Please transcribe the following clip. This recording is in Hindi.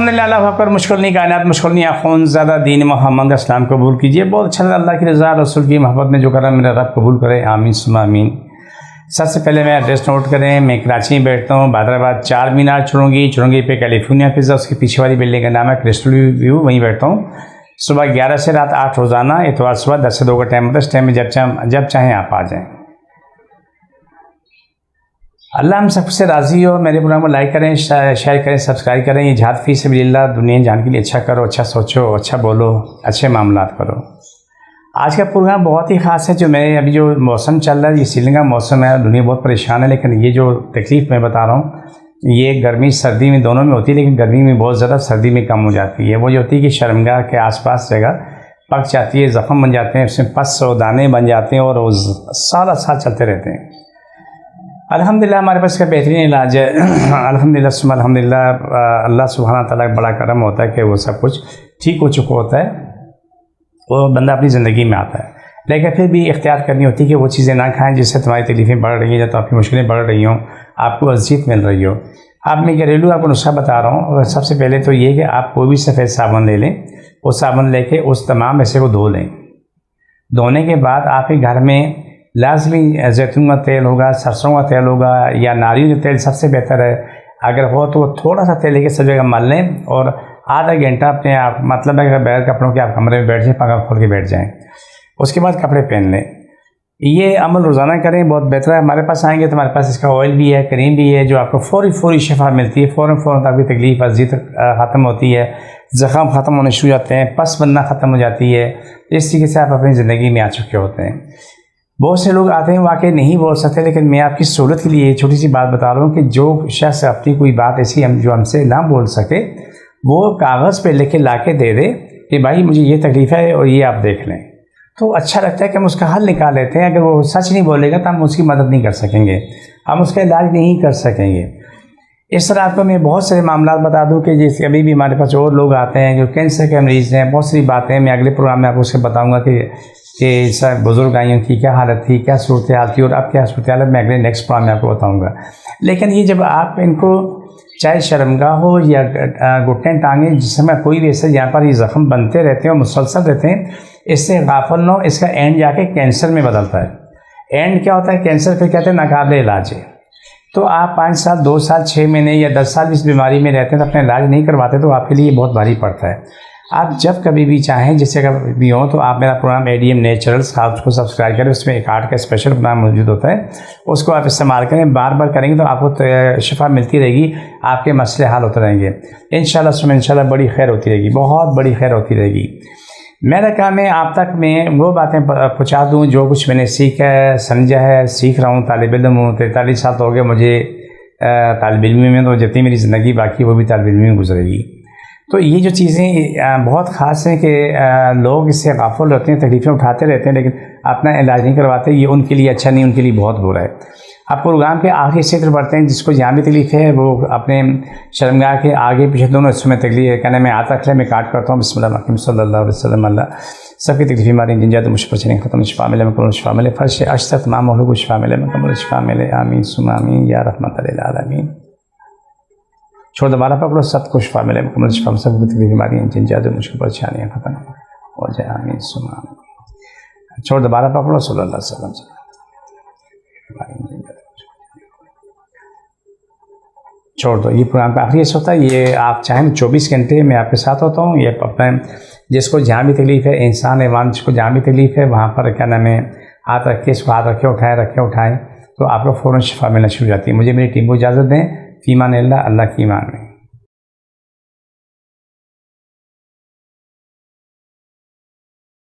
अल्लाह अकबर। मुश्किल नहीं कायनात मुश्किल नहीं आखोन ज़्यादा दीन मोहम्मद इस्लाम कबूल कीजिए। बहुत अच्छा लगा। अल्लाह की रज़ा रसूल की मोहब्बत में जो करा मेरा रब कबूल करे, आमीन सुम्मा आमीन। सबसे पहले मैं एड्रेस नोट करें। मैं कराची में बैठता हूँ। हैदराबाद 4 मीनार चुरंगी पे कैलिफोर्निया पिज़्ज़ा, उसके पीछे वाली बिल्डिंग का नाम है क्रिस्टल व्यू, वहीं बैठता हूँ। सुबह 11 से रात 8 रोज़ाना, इतवार सुबह 10 से 2 का टाइम होता है। इस टाइम में जब चाहें आप आ जाएँ। अल्लाह हम सबसे राज़ी हो। मेरे प्रोग्राम को लाइक करें, शेयर करें, सब्सक्राइब करें। ये जिहाद फी सबिलिल्लाह, दुनिया जान के लिए अच्छा करो, अच्छा सोचो, अच्छा बोलो, अच्छे मामलात करो। आज का प्रोग्राम बहुत ही ख़ास है। अभी जो मौसम चल रहा है, ये सीजन का मौसम है, दुनिया बहुत परेशान है। लेकिन ये जो तकलीफ़ मैं बता रहा हूँ, ये गर्मी सर्दी में दोनों में होती है, लेकिन गर्मी में बहुत ज़्यादा, सर्दी में कम हो जाती है। वो जो होती है कि शर्मगाह के आसपास जगह पक जाती है, ज़ख़म बन जाते हैं, उसमें पस और दाने बन जाते हैं और वो सारा साल चलते रहते हैं। अल्हम्दुलिल्लाह हमारे पास का बेहतरीन इलाज है। अल्हम्दुलिल्लाह सुम्मा अल्हम्दुलिल्लाह। अल्लाह सुब्हाना तआला का बड़ा करम होता है कि वो सब कुछ ठीक हो चुका होता है, वो बंदा अपनी ज़िंदगी में आता है। लेकिन फिर भी इख्तियार करनी होती है कि वो चीज़ें ना खाएं जिससे तुम्हारी तकलीफ़ें बढ़ रही हैं, या तो आपकी मुश्किलें बढ़ रही हों, आपको अज़ियत मिल रही हो। अब मैं घरेलू आपको नुस्खा बता रहा हूँ। सबसे पहले तो ये कि आप कोई भी सफ़ेद साबुन ले लें, वो साबुन लेके उस तमाम हिस्से को धो लें। धोने के बाद आपके घर में लाजमी जैतून का तेल होगा, सरसों का तेल होगा, या नारियल का तेल सबसे बेहतर है। अगर हो तो थोड़ा सा तेल लेके सब जगह मल लें और आधा घंटा अपने आप, मतलब है बगैर कपड़ों के आप कमरे में बैठ जाएँ, पंखा खोल के बैठ जाएँ। उसके बाद कपड़े पहन लें। ये अमल रोज़ाना करें, बहुत बेहतर है। हमारे पास आएंगे तो हमारे पास इसका ऑयल भी है, क्रीम भी है, जो आपको फौरी शिफा मिलती है। फ़ौरन आपकी तकलीफ़ अज़ियत ख़त्म होती है, ज़ख़म ख़त्म होने शुरू हो जाते हैं, पस बनना ख़त्म हो जाती है। इस तरीके से आप अपनी ज़िंदगी में आ चुके होते हैं। बहुत से लोग आते हैं वाकई नहीं बोल सकते, लेकिन मैं आपकी सहूलत के लिए छोटी सी बात बता रहा हूँ कि जो शख्स अपनी कोई बात ऐसी जो हमसे ना बोल सके, वो कागज़ पे लिख के ला के दे दे कि भाई मुझे ये तकलीफ़ है और ये आप देख लें, तो अच्छा लगता है कि हम उसका हल निकाल लेते हैं। अगर वो सच नहीं बोलेगा तो हम उसकी मदद नहीं कर सकेंगे, हम उसका इलाज नहीं कर सकेंगे। इस तरह आपको मैं बहुत सारे मामला बता दूं कि जैसे अभी भी हमारे पास और लोग आते हैं जो कैंसर के मरीज़ हैं। बहुत सारी बातें मैं अगले प्रोग्राम में आपको उससे बताऊंगा कि सब बुज़ुर्ग आइयों की क्या हालत थी, क्या सूरत हाल थी और अब क्या सूरत हाल है, मैं अगले नेक्स्ट प्रोग्राम में आपको बताऊँगा। लेकिन ये जब आप इनको चाहे शर्मगाह हो या घुटने टांगे, जिस समय कोई भी ऐसे यहाँ पर ये ज़ख़म बनते रहते हैं और मुसलसल रहते हैं, इससे गाफिल न हो। इसका एंड जाके कैंसर में बदलता है। एंड क्या होता है? कैंसर फिर कहते हैं नाकाबिल इलाज है। तो आप 5 साल, 2 साल, 6 महीने या 10 साल इस बीमारी में रहते हैं तो अपना इलाज नहीं करवाते, तो आपके लिए बहुत भारी पड़ता है। आप जब कभी भी चाहें, जैसे अगर भी हो, तो आप मेरा प्रोग्राम ADM नेचुरल्स का उसको सब्सक्राइब करें। उसमें एक आर्ट का स्पेशल प्रोग्राम मौजूद होता है, उसको आप इस्तेमाल करें। बार बार करेंगे तो आपको शिफा मिलती रहेगी, आपके मसले हल होते रहेंगे इंशाल्लाह बड़ी खैर होती रहेगी, बहुत बड़ी खैर होती रहेगी। मेरा काम है आप तक मैं वो बातें पहुँचा दूँ जो कुछ मैंने सीखा है, समझा है, सीख रहा हूँ। तालिब इल्म हूँ, 43 साल तो हो गए मुझे तालिब इल्मी में, तो जितनी मेरी ज़िंदगी बाकी वो भी तालिब इल्मी में गुजरेगी। तो ये जो चीज़ें बहुत ख़ास हैं कि लोग इससे गाफिल रहते हैं, तकलीफ़ें उठाते रहते हैं, लेकिन अपना इलाज नहीं करवाते। ये उनके लिए अच्छा नहीं, उनके लिए बहुत बुरा है। आप प्रोग्राम के आखिरी क्षेत्र बढ़ते हैं। जिसको जहाँ भी तकलीफ़ है वो अपने शर्मगाह के आगे पीछे दोनों हिस्सों में तकलीफ़ है, कहने में हाथ रख ले, मैं काट करता हूँ। बिस्मिल्लाह सल्लल्लाहु अलैहि वसल्लम। अल्लाह सबकी तकलीफ़ हमारी जिन जाते मुझ पर चलें ख़त्म, शिफा मिले, मुकम्मल शिफा मिले, फर्श अशतर तमाम महलूक को शिफा मिले, मुकम्मल शिफा मिले, आमीन सुम्मा आमीन या रहमत लिल आलमीन। छोड़ दोबारा पकड़ो, सबको शिफा मिले, मुकम्मल शिफा, सबकी तकलीफ़ हमारी जिन जाते मुश्किल परेशानियाँ ख़त्म हो जाए, आमीन सुम्मा आमीन। छोड़ दोबारा पकड़ो, सल्लल्लाहु अलैहि वसल्लम। छोड़ दो। ये प्रोग्राम का आखिरी हिस्सा होता है। ये आप चाहें 24 घंटे मैं आपके साथ होता हूँ। ये अपना जिसको जहाँ भी तकलीफ़ है, इंसान हैवान जिसको जहाँ भी तकलीफ़ है, वहाँ पर क्या नाम है, हाथ रखे, इसको हाथ रखे उठाएँ, तो आपको फ़ौरन शिफा मिलना शुरू हो जाती है। मुझे मेरी टीम को इजाज़त दें। फ़ी अमान अल्लाह, अल्लाह की ईमान में।